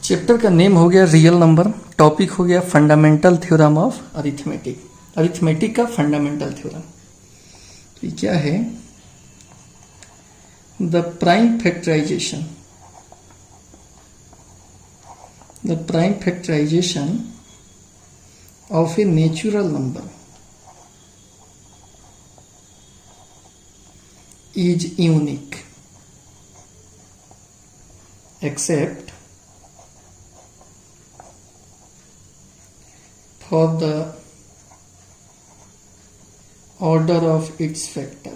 Chapter का name हो गया रियल नंबर, टॉपिक हो गया fundamental theorem of arithmetic, arithmetic का फंडामेंटल थ्योरम। तो ये क्या है? The prime factorization, the prime factorization of a natural number is unique except for the order of its factor।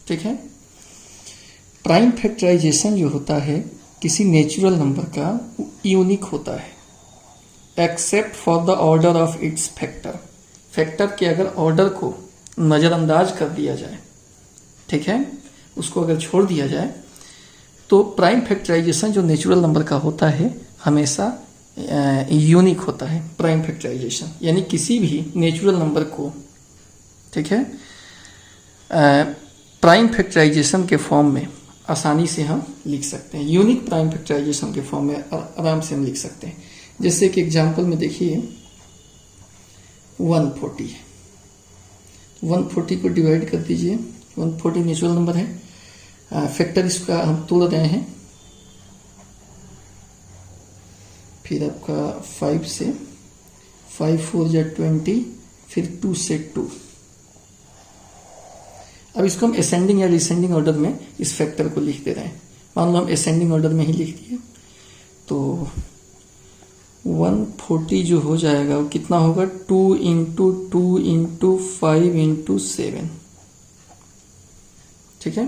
ठीक है, प्राइम फैक्टराइजेशन जो होता है किसी नेचुरल नंबर का यूनिक होता है, except for the order of its factor. Factor के अगर ऑर्डर को नज़रअंदाज कर दिया जाए, ठीक है, उसको अगर छोड़ दिया जाए, तो प्राइम फैक्टराइजेशन जो नेचुरल नंबर का होता है हमेशा यूनिक होता है। प्राइम फैक्टराइजेशन यानी किसी भी नेचुरल नंबर को, ठीक है, प्राइम फैक्टराइजेशन के फॉर्म में आसानी से हम लिख सकते हैं। यूनिक प्राइम फैक्टराइजेशन के फॉर्म में आराम से हम लिख सकते हैं। जैसे कि एग्जांपल में देखिए 140 है, 140 को डिवाइड कर दीजिए। 140 नेचुरल नंबर है, फैक्टर इसका हम तोड़ रहे हैं, फिर आपका 5 से 5 4 जा 20, फिर 2 से 2। अब इसको हम असेंडिंग या डिसेंडिंग ऑर्डर में इस फैक्टर को लिख दे रहे हैं। मान लो हम असेंडिंग ऑर्डर में ही लिख दिए तो 140 जो हो जाएगा वो कितना होगा? 2 इंटू 2 इंटू 5 इंटू 7। ठीक है,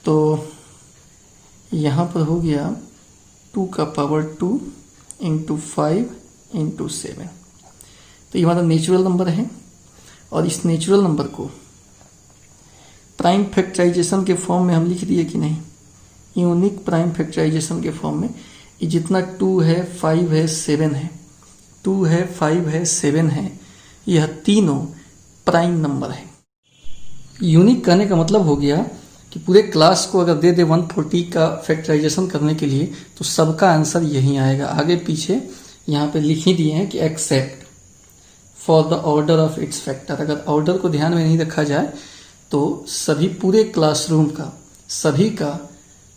तो यहां पर हो गया 2 का पावर 2 इंटू 5 इंटू 7। तो ये हमारा नेचुरल नंबर है और इस नेचुरल नंबर को प्राइम फैक्टराइजेशन के फॉर्म में हम लिख दिए कि नहीं? यूनिक प्राइम फैक्टराइजेशन के फॉर्म में ये जितना 2 है 5 है 7 है, 2 है 5 है 7 है, यह तीनों प्राइम नंबर है। यूनिक कहने का मतलब हो गया कि पूरे क्लास को अगर दे दे 140 का फैक्टराइजेशन करने के लिए तो सबका आंसर यही आएगा। आगे पीछे यहाँ पे लिख ही दिए हैं कि except for the order of its factor. अगर ऑर्डर को ध्यान में नहीं रखा जाए तो सभी पूरे क्लासरूम का सभी का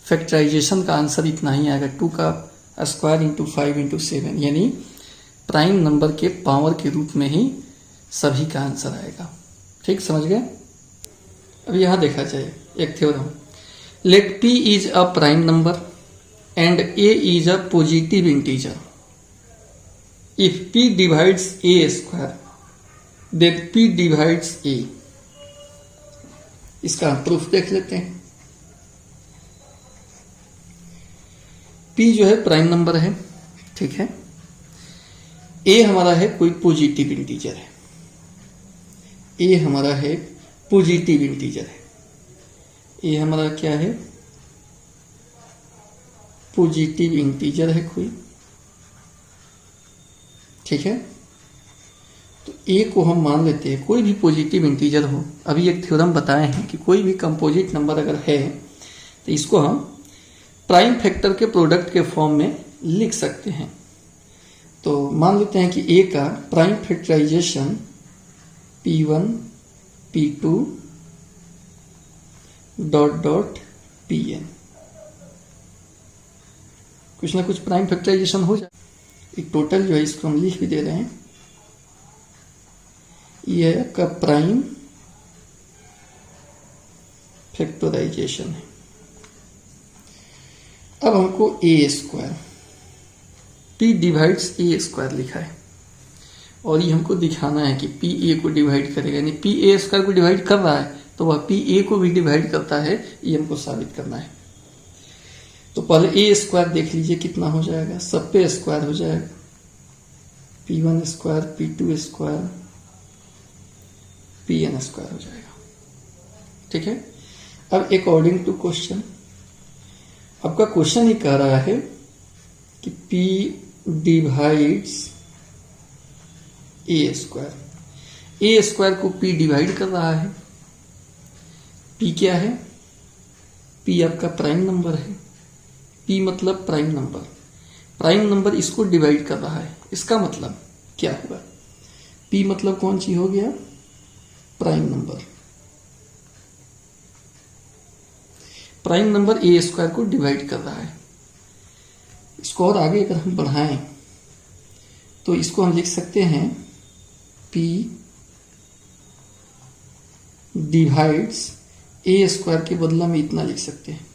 फैक्टराइजेशन का आंसर इतना ही आएगा, 2 का स्क्वायर इंटू 5 इंटू 7, यानी प्राइम नंबर के पावर के रूप में ही सभी का आंसर आएगा। ठीक, समझ गए? अब यहां देखा जाए एक theorem, let p is a prime number and a is a positive integer. If p divides a square then p divides a। इसका प्रूफ देख लेते हैं। p जो है प्राइम नंबर है, ठीक है, a हमारा है कोई पॉजिटिव इंटीजर है, a हमारा है पॉजिटिव इंटीजर है, a हमारा क्या है? पॉजिटिव इंटीजर है कोई, ठीक है। तो a को हम मान लेते हैं कोई भी पॉजिटिव इंटीजर हो। अभी एक थ्योरम बताए हैं कि कोई भी कंपोजिट नंबर अगर है तो इसको हम प्राइम फैक्टर के प्रोडक्ट के फॉर्म में लिख सकते हैं। तो मान लेते हैं कि a का prime factorization p1 p2 dot dot pn, कुछ ना कुछ प्राइम फैक्टराइजेशन हो जाए। एक टोटल जो है इसको हम लिख भी दे रहे हैं, यह का प्राइम फैक्टराइजेशन है। अब हमको a square, p divides a square लिखा है और ये हमको दिखाना है कि p a को डिवाइड करेगा, यानी p a स्क्वायर को डिवाइड कर रहा है तो वह p a को भी डिवाइड करता है, ये हमको साबित करना है। तो पहले a स्क्वायर देख लीजिए कितना हो जाएगा, सब पे स्क्वायर हो जाएगा, p1 square p2 square pn square हो जाएगा। ठीक है, अब अकॉर्डिंग टू क्वेश्चन, आपका क्वेश्चन ही कह रहा है कि p डिवाइड्स a स्क्वायर को p डिवाइड कर रहा है। p क्या है? p आपका प्राइम नंबर है, p मतलब प्राइम नंबर, प्राइम नंबर इसको डिवाइड कर रहा है, इसका मतलब क्या होगा, p मतलब कौन सी हो गया, prime number, prime number A square को डिवाइड कर रहा है। इसको और आगे अगर हम बढ़ाएं तो इसको हम लिख सकते हैं p डिवाइड्स ए स्क्वायर के बदला में इतना लिख सकते हैं,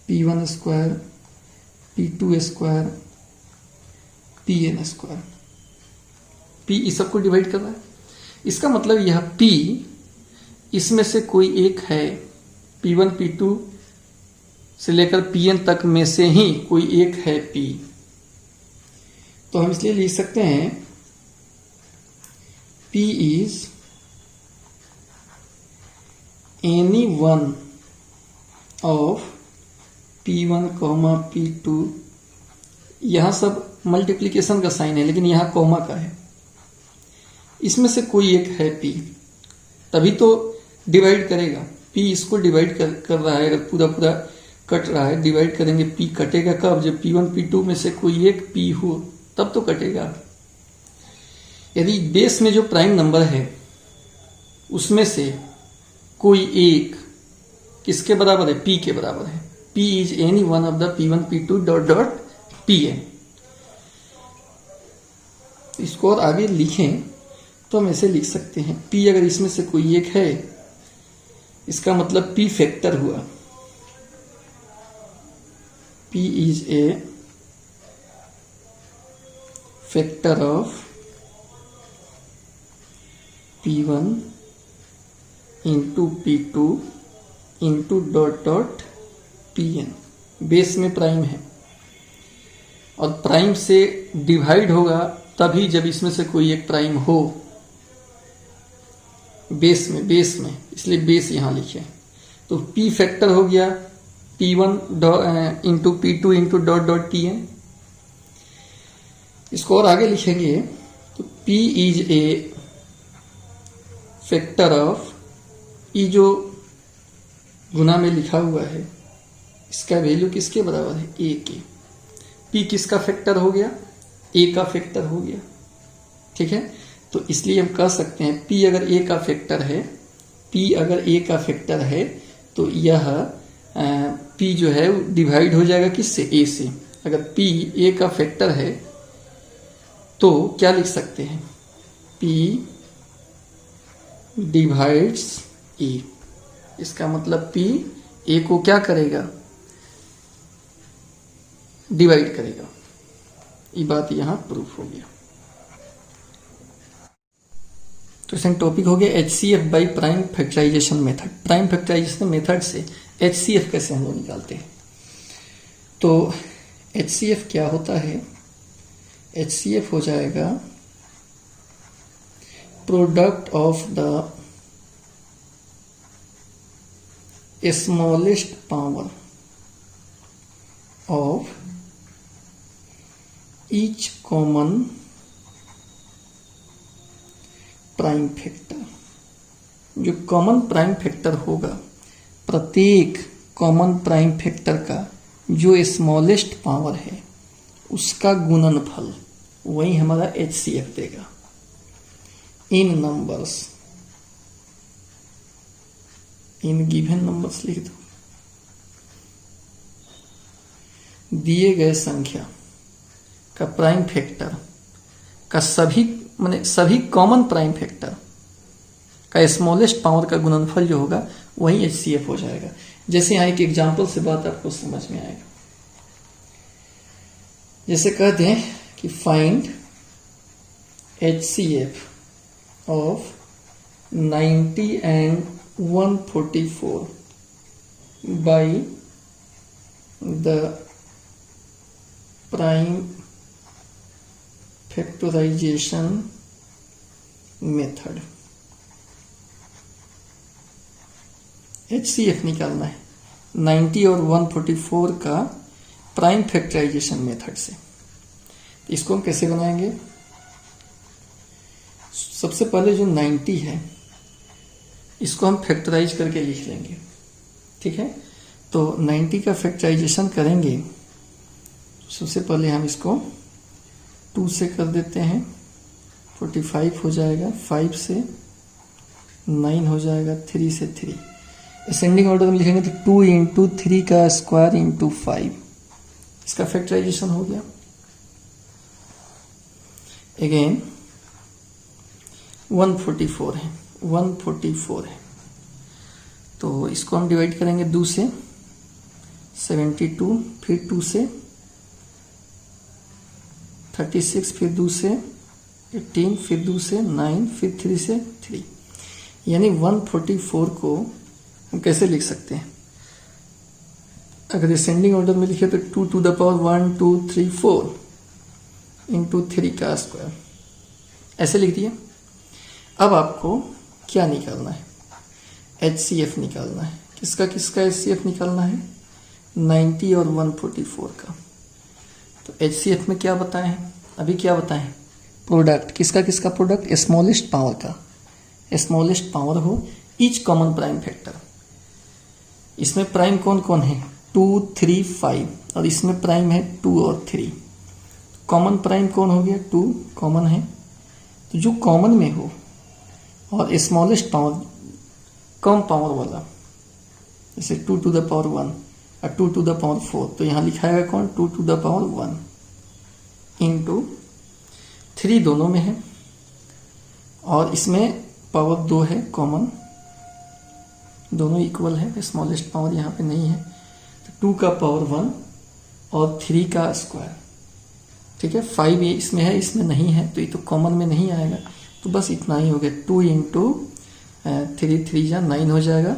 p1 square, p2 square, pn square, p इस सबको डिवाइड कर रहा है। इसका मतलब यह p इसमें से कोई एक है, p1 p2 से लेकर pn तक में से ही कोई एक है p। तो हम इसलिए लिख सकते हैं p is any one of p1, p2, यहां सब मल्टीप्लीकेशन का साइन है लेकिन यहां कॉमा का है, इसमें से कोई एक है p, तभी तो डिवाइड करेगा। p इसको डिवाइड कर रहा है, अगर पूरा पूरा कट रहा है, डिवाइड करेंगे, p कटेगा कब, जब p1 p2 में से कोई एक p हो तब तो कटेगा। यदि बेस में जो प्राइम नंबर है उसमें से कोई एक किसके बराबर है, p के बराबर है, p is any one of the p1 p2 dot dot pn। इसको और आगे लिखें तो हम ऐसे लिख सकते हैं, p अगर इसमें से कोई एक है इसका मतलब p फैक्टर हुआ, p is a factor of p1 into p2 into dot dot pn। Base में प्राइम है और प्राइम से डिवाइड होगा तभी जब इसमें से कोई एक प्राइम हो, बेस में, इसलिए बेस यहां लिखे। तो p फैक्टर हो गया p1 into p2 into dot dot pn। इसको और आगे लिखेंगे तो p is a factor of, ई जो गुना में लिखा हुआ है इसका वैल्यू किसके बराबर है, ए के। p किसका फैक्टर हो गया, ए का फैक्टर हो गया, ठीक है। तो इसलिए हम कह सकते हैं p अगर a का फैक्टर है, p अगर a का फैक्टर है तो यह p जो है डिवाइड हो जाएगा किससे, a से। अगर p a का फैक्टर है तो क्या लिख सकते हैं, p डिवाइड्स a। इसका मतलब p a को क्या करेगा, डिवाइड करेगा। ये बात यहां प्रूफ हो गया। तो सेकंड टॉपिक हो गया HCF by prime factorization method. Prime factorization method से HCF कैसे हम लोग निकालते हैं। तो HCF क्या होता है, HCF हो जाएगा product of the smallest power of each common prime factor. जो कॉमन प्राइम फैक्टर होगा, प्रत्येक कॉमन प्राइम फैक्टर का जो स्मॉलेस्ट पावर है उसका गुणनफल, वही हमारा HCF देगा इन नंबर्स, इन गिवन नंबर्स लिख दो। दिए गए संख्या का प्राइम फैक्टर का सभी कॉमन प्राइम फैक्टर का स्मॉलेस्ट पावर का गुणनफल जो होगा वही HCF हो जाएगा। जैसे यहाँ एक एग्जांपल से बात आपको समझ में आएगा। जैसे कहते हैं कि find HCF of 90 and 144 by the prime factorization method. HCF निकालना है 90 और 144 का प्राइम फैक्टराइजेशन मेथड से। इसको हम कैसे बनाएंगे, सबसे पहले जो 90 है इसको हम फैक्टराइज करके लिख लेंगे, ठीक है। तो 90 का फैक्टराइजेशन करेंगे, सबसे पहले हम इसको 2 से कर देते हैं, 45 हो जाएगा, 5 से 9 हो जाएगा, 3 से 3। असेंडिंग ऑर्डर में लिखेंगे तो 2 इंटू 3 का स्क्वायर इंटू 5, इसका फैक्टराइजेशन हो गया। अगेन 144 है, 144 है, तो इसको हम डिवाइड करेंगे 2 से, 72, फिर 2 से 36, फिर 2 से 18, फिर 2 से 9, फिर 3 से 3, यानी 144 को हम कैसे लिख सकते हैं? अगर डिसेंडिंग ऑर्डर में लिखे तो 2 to the power 1 2 3 4 इंटू 3 का स्क्वायर, ऐसे लिख दिया। अब आपको क्या निकालना है? HCF निकालना है। किसका किसका HCF निकालना है? 90 और 144 का। तो HCF में क्या बताए हैं? अभी क्या बताएं? प्रोडक्ट, किसका किसका प्रोडक्ट? स्मॉलेस्ट पावर का। स्मॉलेस्ट पावर हो ईच कॉमन प्राइम फैक्टर। इसमें प्राइम कौन कौन है? 2 3 5, और इसमें प्राइम है 2 और 3। कॉमन प्राइम कौन हो गया? 2 कॉमन है, तो जो कॉमन में हो और स्मॉलेस्ट पावर कम पावर वाला, जैसे 2 to the power 1 और 2 to the power 4, तो यहां लिखाएगा कौन? 2 to the power 1 इंटू 3 दोनों में है, और इसमें पावर 2 है कॉमन, दोनों इक्वल है, स्मॉलेस्ट पावर यहाँ पे नहीं है, तो 2 का पावर 1 और 3 का स्क्वायर। ठीक है, 5 ये इसमें है, इसमें नहीं है, तो ये तो कॉमन में नहीं आएगा, तो बस इतना ही हो गया। 2 इंटू 3 3 जा 9 हो जाएगा,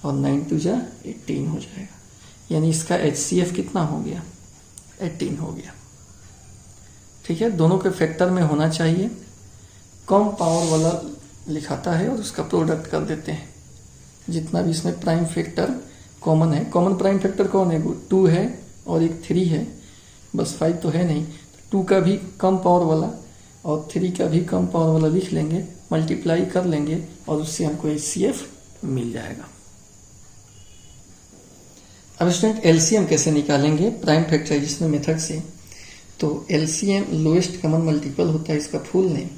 और 9 2 जा 18 हो जाएगा, यानी इसका HCF कितना हो गया? 18 हो गया। ठीक है, दोनों के फैक्टर में होना चाहिए, कम पावर वाला लिखाता है और उसका प्रोडक्ट कर देते हैं। जितना भी इसमें प्राइम फैक्टर कॉमन है, कॉमन प्राइम फैक्टर कौन है? 2 है और एक 3 है, बस 5 तो है नहीं, 2 का भी कम पावर वाला और 3 का भी कम पावर वाला लिख लेंगे, मल्टीप्लाई कर लेंगे, और उससे हमको HCF मिल जाएगा। अब स्टूडेंट LCM कैसे निकालेंगे? प्राइम फैक्टराइजेशन मेथड से। तो LCM लोएस्ट कॉमन मल्टीपल होता है इसका फुल नेम,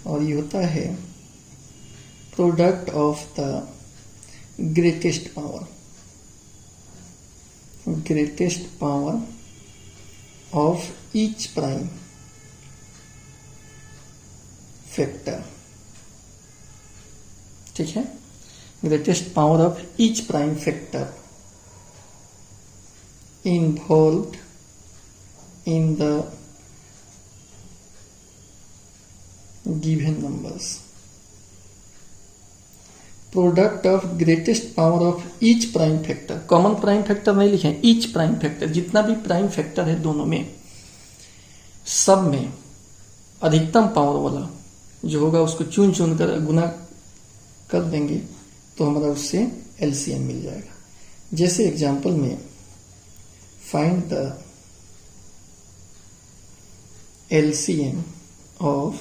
और ये होता है product of the greatest power, greatest power of each prime factor. ठीक है, greatest power of each prime factor involved in the given numbers. Product of greatest power of each prime factor, common prime factor नहीं लिखे, each prime factor, जितना भी prime factor है दोनों में, सब में अधिकतम पावर वाला जो होगा उसको चुन चुन कर गुना कर देंगे, तो हमारा उससे LCM मिल जाएगा। जैसे एग्जांपल में find the LCM of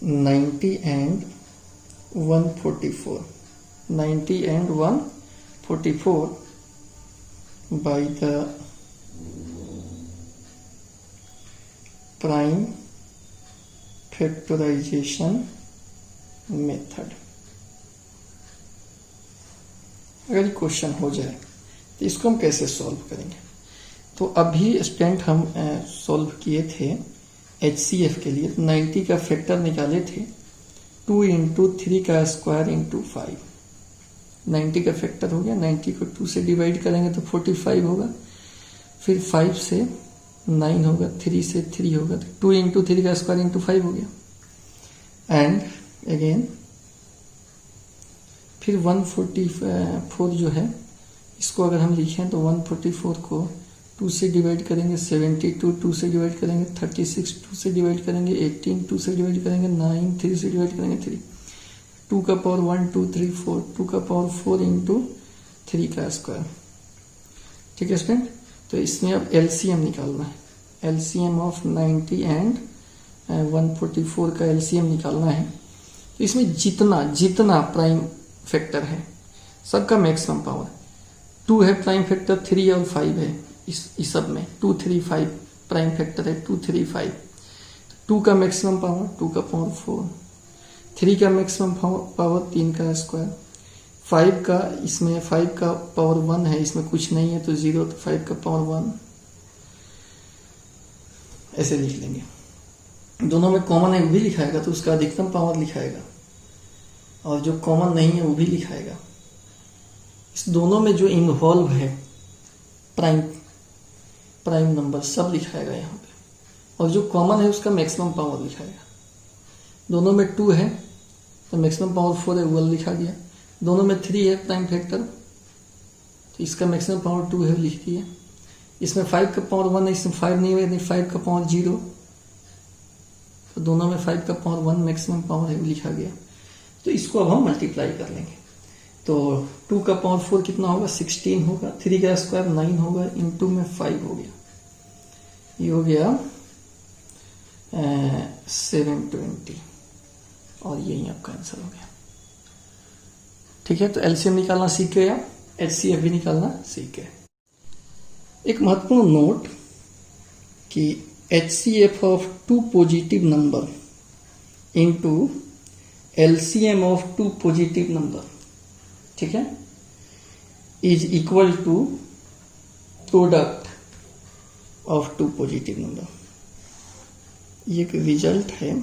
90 and 144, 90 and 144 by the prime factorization method। अगर क्वेश्चन हो जाए तो इसको हम कैसे सॉल्व करेंगे? तो अभी स्टूडेंट हम सॉल्व किए थे HCF के लिए, 90 का फैक्टर निकाले थे 2 इंटू 3 का स्क्वायर इंटू 5। 90 का फैक्टर हो गया, 90 को 2 से डिवाइड करेंगे तो 45 होगा, फिर 5 से 9 होगा, 3 से 3 होगा, तो 2 इंटू 3 का स्क्वायर इंटू 5 हो गया। एंड अगेन फिर 144 जो है, इसको अगर हम लिखें तो 144 को 2 से डिवाइड करेंगे, 72 2 से डिवाइड करेंगे, 36 2 से डिवाइड करेंगे, 18 2 से डिवाइड करेंगे, 9 3 से डिवाइड करेंगे, 3 2 का पावर 1 2 3 4, 2 का पावर 4 इंटू 3 का स्क्वायर। ठीक है स्टूडेंट, तो इसमें अब LCM निकालना है। LCM ऑफ 90 एंड 144 का LCM निकालना है। तो इसमें जितना जितना प्राइम फैक्टर है सबका मैक्सिमम पावर, 2 है प्राइम फैक्टर, 3 और 5 है इस सब में 2 3 5 प्राइम फैक्टर है 2 3 5। 2 का मैक्सिमम पावर 2 का पावर 4, 3 का मैक्सिमम पावर 3 का स्क्वायर, 5 का इसमें 5 का पावर 1 है, इसमें कुछ नहीं है तो 0, तो 5 का पावर 1 ऐसे लिख लेंगे। दोनों में कॉमन है वो भी लिखाएगा तो उसका अधिकतम पावर लिखाएगा, और जो कॉमन नहीं है वो भी लिखाएगा। इस दोनों में जो इन्वॉल्व है प्राइम नंबर सब लिखाएगा यहाँ पे, और जो कॉमन है उसका मैक्सिमम पावर लिखाएगा। दोनों में 2 है तो मैक्सिमम पावर 4 है, वो लिखा गया। दोनों में 3 है प्राइम फैक्टर तो इसका मैक्सिमम पावर 2 है, लिख दिया। इसमें 5 का पावर 1 है, इसमें 5 नहीं है, 5 का पावर 0, तो दोनों में 5 का पावर 1 मैक्सिमम पावर है, वो लिखा गया। तो इसको अब हम मल्टीप्लाई कर लेंगे। तो 2 का पावर 4 कितना होगा 16 होगा, 3 का स्क्वायर 9 होगा, इनटू में 5 हो गया, ये हो गया 720, और यही आपका आंसर हो गया। ठीक है, तो एलसीएम निकालना सीख गए आप, एचसीएफ भी निकालना सीख गए। एक महत्वपूर्ण नोट कि HCF of 2 positive number into LCM of 2 positive number, ठीक है, is equal to product of 2 positive number. ये एक रिजल्ट है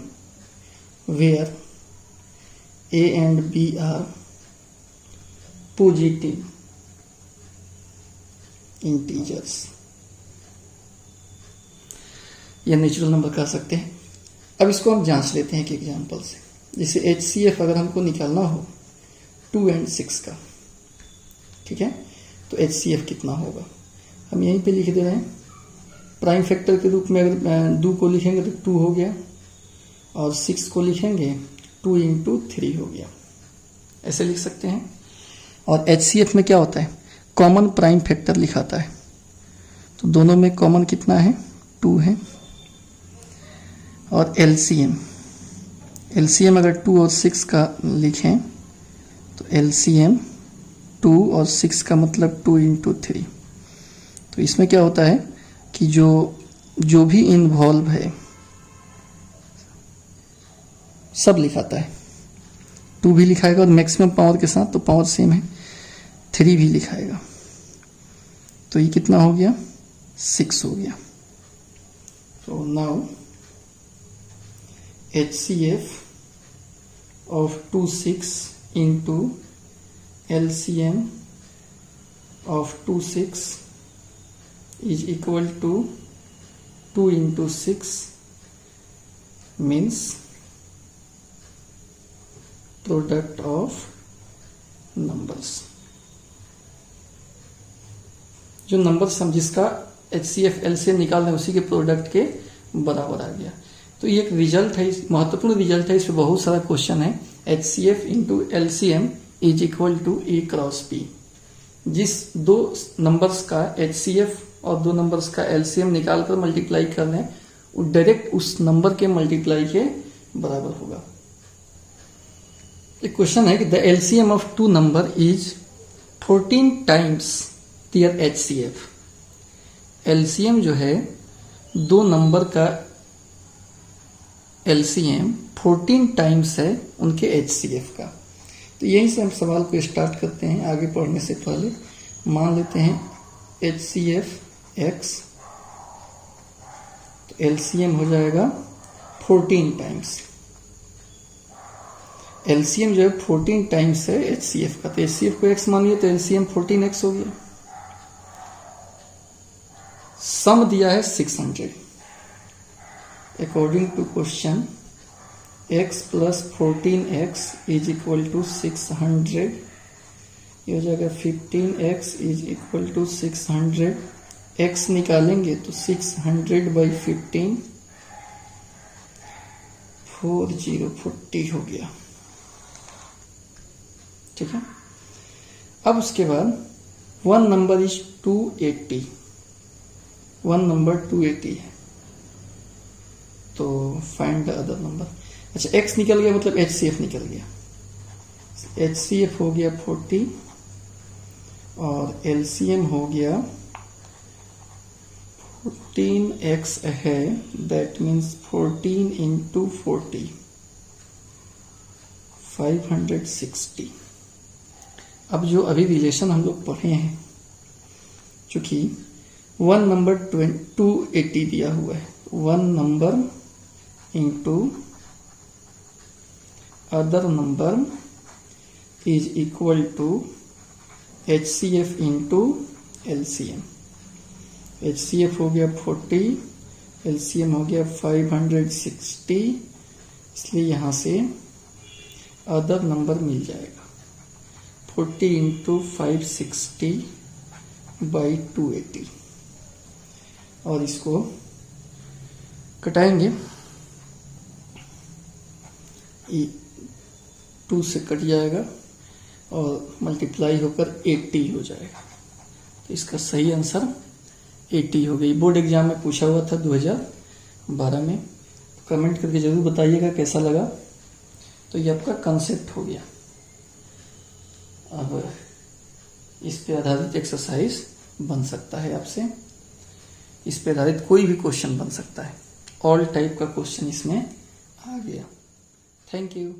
where a and b are positive integers, या नेचुरल नंबर कह सकते हैं। अब इसको हम जांच लेते हैं एक एग्जांपल से। जैसे एचसीएफ अगर हमको निकालना हो 2 और 6 का, ठीक है, तो एचसीएफ कितना होगा हम यहीं पे लिख दे रहे हैं। प्राइम फैक्टर के रूप में अगर 2 को लिखेंगे तो 2 हो गया, और 6 को लिखेंगे 2 × 3 हो गया, ऐसे लिख सकते हैं। और एचसीएफ में क्या होता है, कॉमन प्राइम फैक्टर लिखाता है, तो दोनों में कॉमन कितना है 2 है। और एलसीएम अगर 2 और 6 का लिखें तो एलसीएम 2 और 6 का मतलब 2 × 3। तो इसमें क्या होता है कि जो भी इन्वॉल्व है सब लिखाता है, 2 भी लिखाएगा और मैक्सिमम पावर के साथ, तो पावर सेम है, 3 भी लिखाएगा। तो ये कितना हो गया 6 हो गया। So now HCF of 2 6 into LCM of 2 6 is equal to 2 × 6 means product of numbers। जो नंबर्स हम जिसका HCF LCM निकाल रहे हैं उसी के प्रोडक्ट के बराबर आ गया। तो ये एक रिजल्ट है, महत्वपूर्ण रिजल्ट है, इसमें बहुत सारा क्वेश्चन है। HCF × LCM is equal to A × B। जिस 2 नंबर्स का HCF और 2 नंबर्स का LCM निकाल कर मल्टीप्लाई कर रहे हैं, वो डायरेक्ट उस नंबर के मल्टीप्लाई के बराबर होगा। एक क्वेश्चन है कि the LCM of 2 number is 14 times their HCF। LCM जो है 2 नंबर का LCM 14 टाइम्स है उनके HCF का। तो यहीं से हम सवाल को स्टार्ट करते हैं। आगे पढ़ने से पहले मान लेते हैं HCF X, तो LCM हो जाएगा 14 टाइम्स। LCM जो है 14 टाइम्स है HCF का, तो HCF को X मानिए तो LCM 14X हो गया। सम दिया है 600। According to question x + 14x is equal to 600, ये हो जाएगा 15x is equal to 600। x निकालेंगे तो 600/15 40 हो गया, ठीक है। अब उसके बाद 1 नंबर इज 280, 1 नंबर 280 है, तो फाइंड द अदर नंबर। अच्छा, x निकल गया मतलब HCF निकल गया। HCF हो गया 40 और एलसीएम हो गया 14x है, दैट मीन्स 14 इंटू 40 560। अब जो अभी रिलेशन हम लोग पढ़े हैं, चूंकि वन नंबर 280 दिया हुआ है, one number into other number is equal to HCF into LCM। HCF हो गया 40, LCM हो गया 560, इसलिए यहां से अदर नंबर मिल जाएगा 40 इंटू 560 बाई 280, और इसको कटाएंगे, 2 से कट जाएगा और मल्टीप्लाई होकर 80 हो जाएगा। तो इसका सही आंसर 80 हो गई। बोर्ड एग्जाम में पूछा हुआ था 2012 में। कमेंट करके जरूर बताइएगा कैसा लगा। तो ये आपका कंसेप्ट हो गया। अब इस पे आधारित एक्सरसाइज बन सकता है आपसे, इस पे आधारित कोई भी क्वेश्चन बन सकता है। ऑल टाइप का क्वेश्चन इसमें आ गया। Thank you.